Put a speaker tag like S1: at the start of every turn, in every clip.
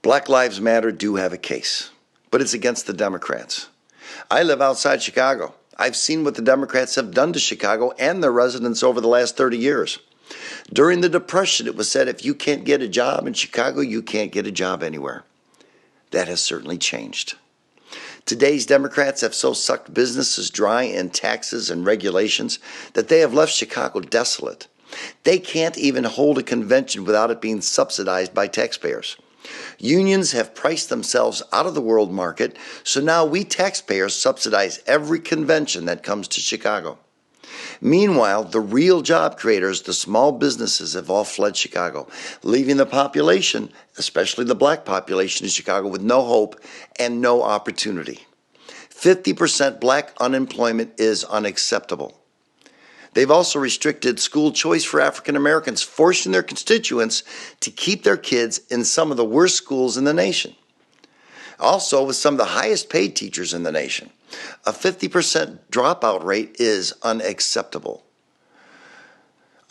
S1: Black Lives Matter do have a case, but it's against the Democrats. I live outside Chicago. I've seen what the Democrats have done to Chicago and their residents over the last 30 years. During the Depression, it was said if you can't get a job in Chicago, you can't get a job anywhere. That has certainly changed. Today's Democrats have so sucked businesses dry in taxes and regulations that they have left Chicago desolate. They can't even hold a convention without it being subsidized by taxpayers. Unions have priced themselves out of the world market, so now we taxpayers subsidize every convention that comes to Chicago. Meanwhile, the real job creators, the small businesses, have all fled Chicago, leaving the population, especially the black population in Chicago, with no hope and no opportunity. 50% black unemployment is unacceptable. They've also restricted school choice for African Americans, forcing their constituents to keep their kids in some of the worst schools in the nation. Also, with some of the highest paid teachers in the nation, a 50% dropout rate is unacceptable.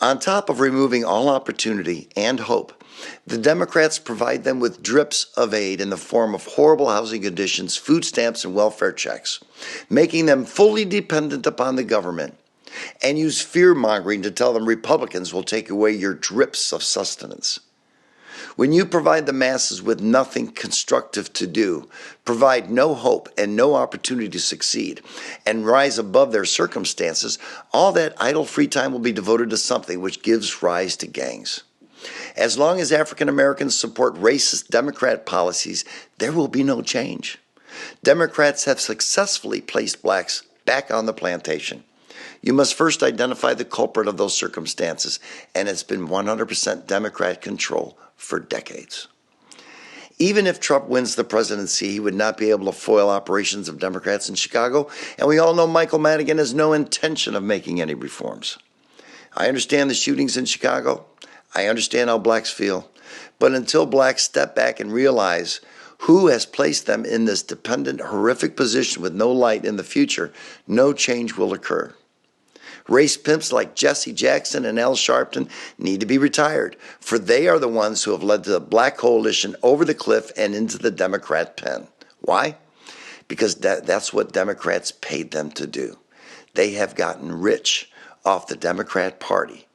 S1: On top of removing all opportunity and hope, the Democrats provide them with drips of aid in the form of horrible housing conditions, food stamps, and welfare checks, making them fully dependent upon the government, and use fear-mongering to tell them Republicans will take away your drips of sustenance. When you provide the masses with nothing constructive to do, provide no hope and no opportunity to succeed, and rise above their circumstances, all that idle free time will be devoted to something which gives rise to gangs. As long as African Americans support racist Democrat policies, there will be no change. Democrats have successfully placed blacks back on the plantation. You must first identify the culprit of those circumstances, and it's been 100% Democrat control for decades. Even if Trump wins the presidency, he would not be able to foil operations of Democrats in Chicago, and we all know Michael Madigan has no intention of making any reforms. I understand the shootings in Chicago. I understand how blacks feel. But until blacks step back and realize who has placed them in this dependent, horrific position with no light in the future, no change will occur. Race pimps like Jesse Jackson and Al Sharpton need to be retired, for they are the ones who have led the black coalition over the cliff and into the Democrat pen. Why? Because that's what Democrats paid them to do. They have gotten rich off the Democrat Party